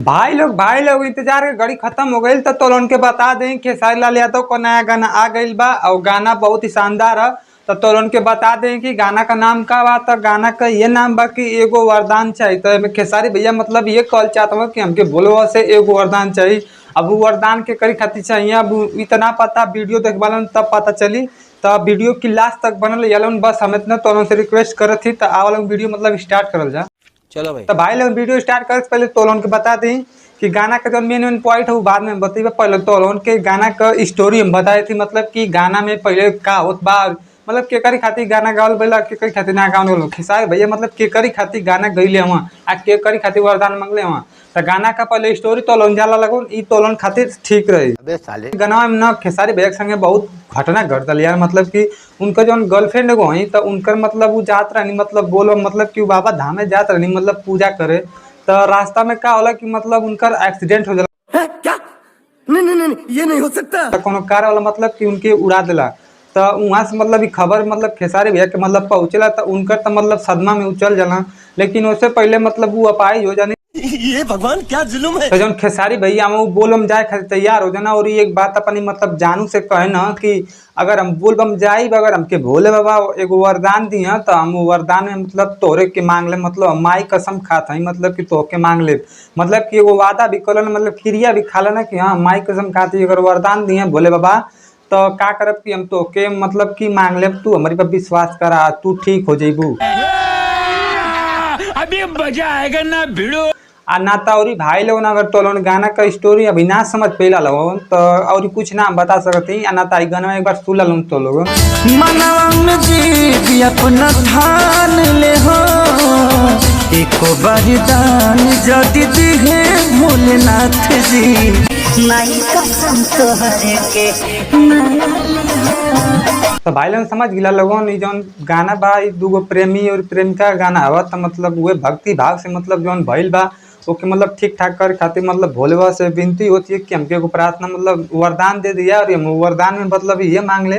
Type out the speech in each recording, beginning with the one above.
भाई लोग इंतजार के घड़ी खत्म हो गई तो तोलन के बता दें खेसारी लाल यादव को नया गाना आ गई बा और गाना बहुत ही शानदार है। तो तोलन के बता दें कि गाना का नाम का बा। तो गाना का ये नाम बा कि एगो वरदान चाहिए। तो खेसारी भैया मतलब ये कॉल चाहता हूँ कि हमके बोलो से एगो वरदान चाहिए। अब वो वरदान के करी खातिर चाहिए। अब इतना पता वीडियो देख वालन तब पता चली। तो वीडियो की लास्ट तक बनल यालन बस हम इतना तोलन से रिक्वेस्ट करत थी। तो आवा वीडियो मतलब स्टार्ट करल जा। चलो भाई। तो भाई लोग वीडियो स्टार्ट करे से पहले तोलन के बता दी कि गाना का जो मेन पॉइंट है वो बाद में बताइए। पहले तोलन के गाना का स्टोरी हम बताए थी। मतलब कि गाना में पहले का होत बा, मतलब केकरी खातिर गाना गावल भइला, केकरी खातिर ना गावल खेसारी भैया मतलब केकरी खातिर गाना गईले वहाँ आ केकरी खातिर वरदान मांगले वहाँ। तो गाना का पहले स्टोरी तोलन जाला लगो ई तोलन खातिर ठीक रही। अबे साले गाना में ना खेसारी भैया के संगे बहुत घटना घटल यार। मतलब कि उनका जो गर्लफ्रेंड एगो है तो उनकर मतलब वो जात रहनी मतलब बोलो मतलब कि बाबा धाम में जात रहनी मतलब पूजा करे। तो रास्ता में का होला कि मतलब उनकर एक्सीडेंट हो जाला। क्या? नहीं ये नहीं हो सकता। तो कोनो कार वाला मतलब कि उनके उड़ा दिला। तो वहाँ से मतलब खबर मतलब खेसारी भैया के मतलब पहुँचला। तो उनकर तो मतलब सदमा में उचल जाला। लेकिन उससे पहले मतलब वो अपाहिज हो जाने। ये भगवान क्या जुल्म है। तो जब खेसारी भैया वो बोलबम जाए खातिर तैयार हो जाना। और ये एक बात अपनी मतलब जानू से कहे ना कि अगर हम बोलबम जाई अगर हमके भोले बाबा एगो वरदान दिया तो हम वरदान में मतलब तोरे के मांग ले। मतलब माई कसम खाता है मतलब कि तोके मांग ले। मतलब कि एगो वादा भी कल मतलब क्रिया भी खा ना कि हाँ माई कसम खाती अगर वरदान दिए भोले बाबा तो का करब कि हम तोके मतलब कि मांग ले। तू हमारी पर विश्वास करा तू ठीक हो जेबू। अभी मजा आएगा ना भिड़ो। आ ना तो और भाई लोग अगर तोलन गाना का स्टोरी अभी ना समझ पेला लगो तो और कुछ ना बता सकती। आ ना तो गाना एक बार सुन लो तो लोग अपना ठान ले हो एको वरदान जदि दिहे भोलेनाथ जी माई कसम तोहरे के। तो भाई लोग समझ गिला लोगों ने जौन गाना बा दूगो प्रेमी और प्रेमिका गाना हवा। तो मतलब वे भक्ति भाव से मतलब जौन भइल बा ओके मतलब ठीक ठाक कर खातिर मतलब भोले बाबा से विनती होती है कि हमके एगो प्रार्थना मतलब वरदान दे दिया। और हम वरदान में मतलब ये मांग ले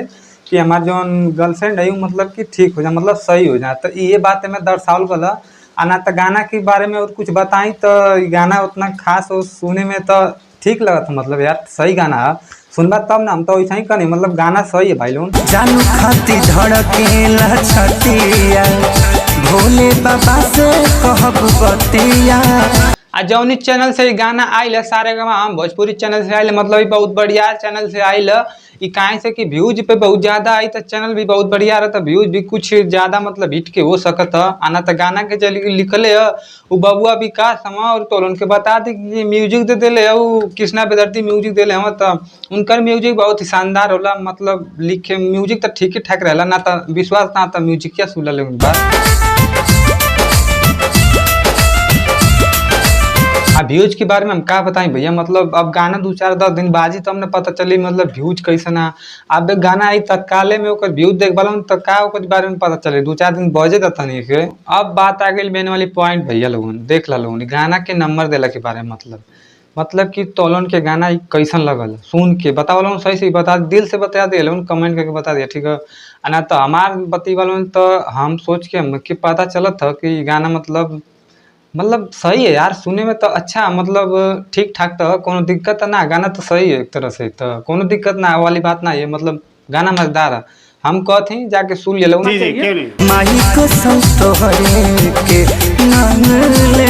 कि हमारे जौन गर्लफ्रेंड है मतलब कि ठीक हो जाए मतलब सही हो जाए। तो ये बात में दर्शावल गला। आ ना तो गाना के बारे में और कुछ बताई तो गाना उतना खास हो सुने में तो ठीक लगा था। मतलब यार सही गाना है सुनबा तब ना हम तो वैसा ही करें मतलब गाना सही है भाई लोग। जानू खाती धड़केला छतिया भोले बाबा से कहब बतिया। आ जौनी चैनल से गाना आयल है सारे हम भोजपुरी चैनल से आयल मतलब बहुत बढ़िया चैनल से आयल है। काहे से कि व्यूज पे बहुत ज्यादा आई तो चैनल भी बहुत बढ़िया रहता। व्यूज भी कुछ ज्यादा मतलब हिट के हो सकता है। आना तो गाना के लिखले है वो बबुआ विकास हम। और तो उनके बता दी कि म्यूजिक दे दिले है वो कृष्णा बेदर्ती म्यूजिक दिले हम। तो उनकर म्यूजिक बहुत ही शानदार होला। मतलब लिखे म्यूजिक तो ठीक ही ठाक रहला ना तो विश्वास ना तो म्यूजिक क्या सुन ले व्यूज के बारे में हम क्या बताएं भैया। मतलब अब गाना 2-4-10 दिन बाजी तो हमने पता चली मतलब व्यूज कैसे ना। अब गाना आई तत्काले में ओकर व्यूज देख वाला तो का ओकर बारे में पता चले 2-4 दिन बजे था नहीं के। अब बात आ गई मेन वाली पॉइंट भैया लोगों देख ला लोगों गाना के नंबर देला के बारे में। मतलब कि तोलन के गाना कैसन लगल सुन के बता वालों सही से बता दिल से बता दिए लोग कमेंट करके बता दिया ठीक है। ना तो हमार बती वालों तो हम सोच के हमके पता चलत था कि गाना मतलब सही है यार सुने में तो अच्छा मतलब ठीक ठाक। तो कोनो दिक्कत ना गाना तो सही है एक तरह से तो कोनो दिक्कत ना वाली बात ना है। मतलब गाना मजेदार है हम कहते जाके सुन ले लो। माई कसम तोहरे के मांग ले।